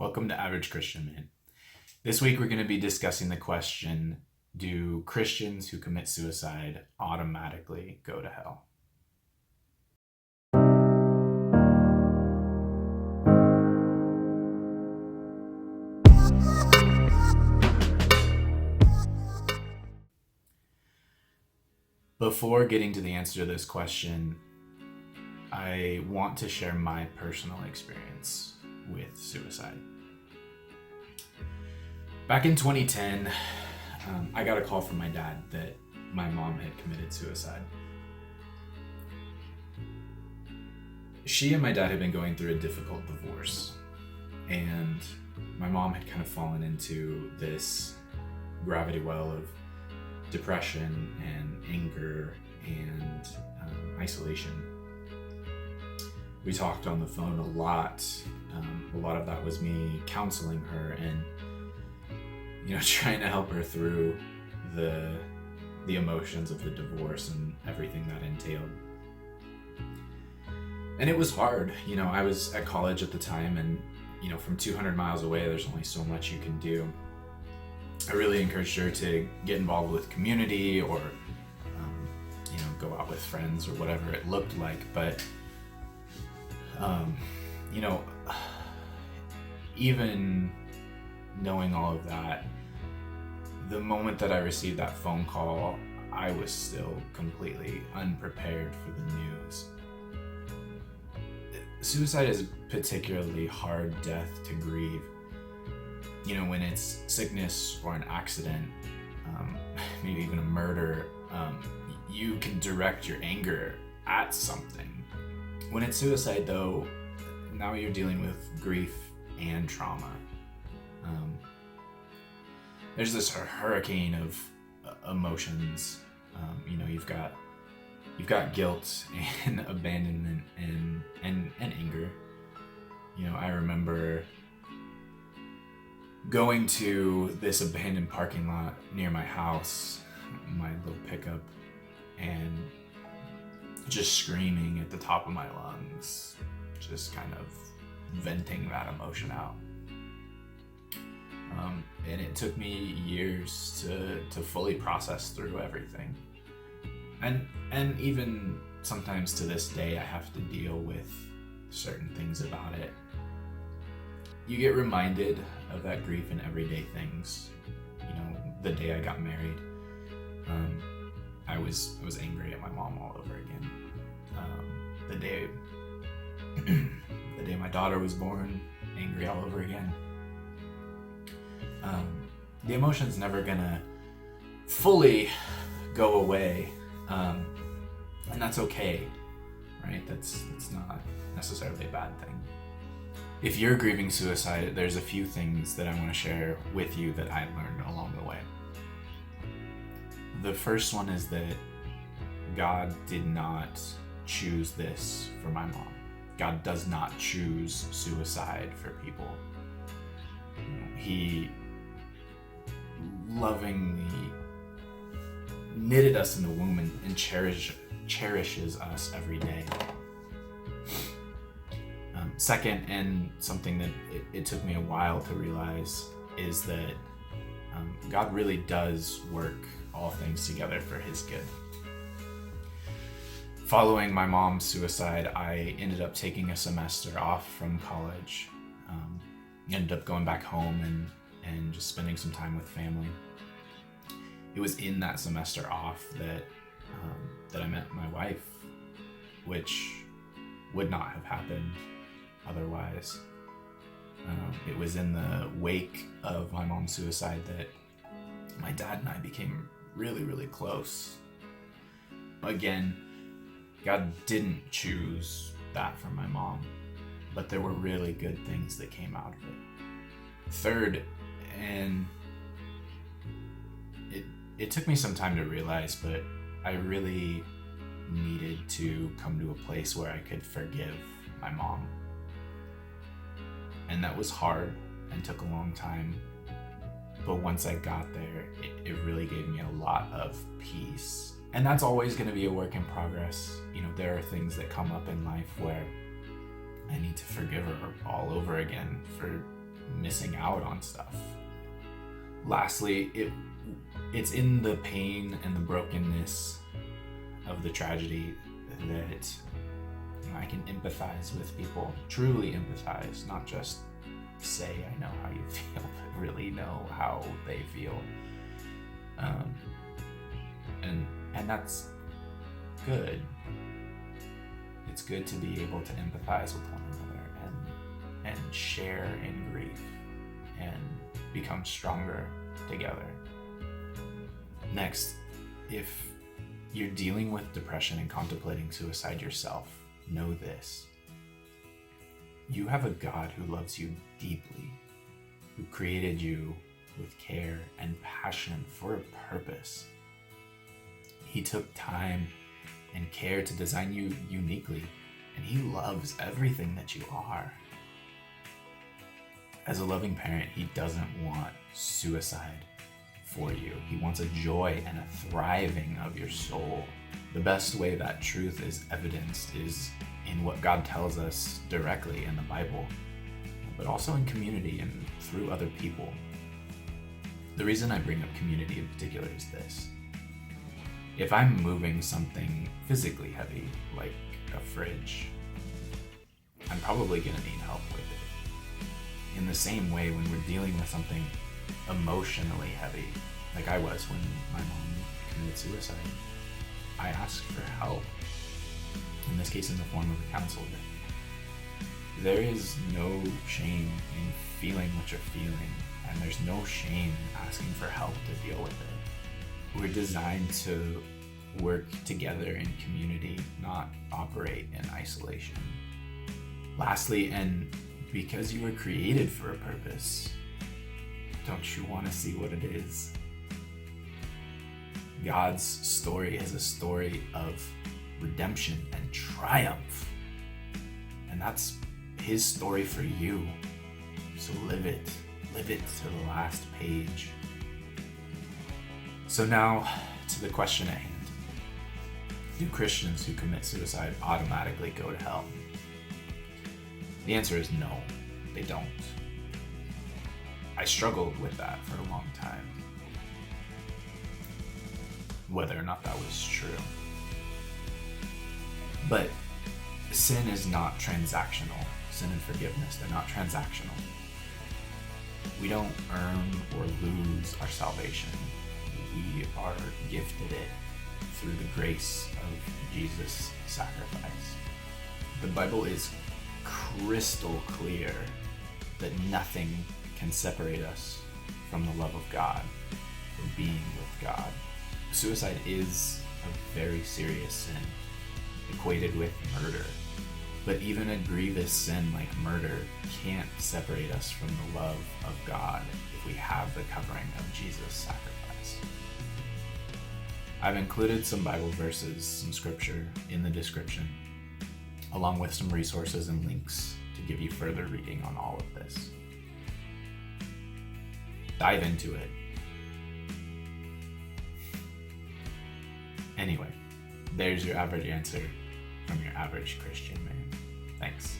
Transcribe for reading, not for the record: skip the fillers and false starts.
Welcome to Average Christian Man. This week we're going to be discussing the question, do Christians who commit suicide automatically go to hell? Before getting to the answer to this question, I want to share my personal experience with suicide. Back in 2010, I got a call from my dad that my mom had committed suicide. She and my dad had been going through a difficult divorce, and my mom had kind of fallen into this gravity well of depression and anger and isolation. We talked on the phone a lot. A lot of that was me counseling her and trying to help her through the emotions of the divorce and everything that entailed. And it was hard. I was at college at the time, and from 200 miles away, there's only so much you can do. I really encouraged her to get involved with community or go out with friends or whatever it looked like. But even knowing all of that, the moment that I received that phone call, I was still completely unprepared for the news. Suicide is a particularly hard death to grieve. When it's sickness or an accident, maybe even a murder, you can direct your anger at something. When it's suicide, though, now you're dealing with grief and trauma. There's this hurricane of emotions. You've got guilt and abandonment and anger. I remember going to this abandoned parking lot near my house, my little pickup, and just screaming at the top of my lungs, just kind of venting that emotion out. And it took me years to fully process through everything. And even sometimes to this day, I have to deal with certain things about it. You get reminded of that grief in everyday things. The day I got married, I was angry at my mom all over again. The day my daughter was born, angry all over again. The emotion's never gonna fully go away, and that's okay, right? That's not necessarily a bad thing. If you're grieving suicide, there's a few things that I want to share with you that I learned along the way. The first one is that God did not choose this for my mom. God does not choose suicide for people. He lovingly knitted us in the womb and cherishes us every day. Second, and something that it took me a while to realize, is that God really does work all things together for His good. Following my mom's suicide, I ended up taking a semester off from college. Ended up going back home and just spending some time with family. It was in that semester off that I met my wife, which would not have happened otherwise. It was in the wake of my mom's suicide that my dad and I became really, really close. Again, God didn't choose that for my mom, but there were really good things that came out of it. Third, and it took me some time to realize, but I really needed to come to a place where I could forgive my mom. And that was hard and took a long time. But once I got there, it really gave me a lot of peace. And that's always going to be a work in progress. There are things that come up in life where I need to forgive her all over again for missing out on stuff. Lastly, it's in the pain and the brokenness of the tragedy that I can empathize with people, truly empathize, not just say I know how you feel, but really know how they feel. And that's good. It's good to be able to empathize with one another and share in grief and become stronger together. Next, if you're dealing with depression and contemplating suicide yourself, know this. You have a God who loves you deeply, who created you with care and passion for a purpose. He took time and care to design you uniquely, and he loves everything that you are. As a loving parent, he doesn't want suicide for you. He wants a joy and a thriving of your soul. The best way that truth is evidenced is in what God tells us directly in the Bible, but also in community and through other people. The reason I bring up community in particular is this. If I'm moving something physically heavy, like a fridge, I'm probably going to need help with it. In the same way, when we're dealing with something emotionally heavy, like I was when my mom committed suicide, I asked for help, in this case in the form of a counselor. There is no shame in feeling what you're feeling, and there's no shame in asking for help to deal with it. We're designed to work together in community, not operate in isolation. Lastly, and because you were created for a purpose, don't you want to see what it is? God's story is a story of redemption and triumph. And that's his story for you. So live it to the last page. So now to the question at hand. Do Christians who commit suicide automatically go to hell? The answer is no, they don't. I struggled with that for a long time, whether or not that was true. But sin is not transactional. Sin and forgiveness, they're not transactional. We don't earn or lose our salvation. We are gifted it through the grace of Jesus' sacrifice. The Bible is crystal clear that nothing can separate us from the love of God or being with God. Suicide is a very serious sin, equated with murder. But even a grievous sin like murder can't separate us from the love of God if we have the covering of Jesus' sacrifice. I've included some Bible verses, some scripture in the description, along with some resources and links to give you further reading on all of this. Dive into it. Anyway, there's your average answer from your average Christian man. Thanks.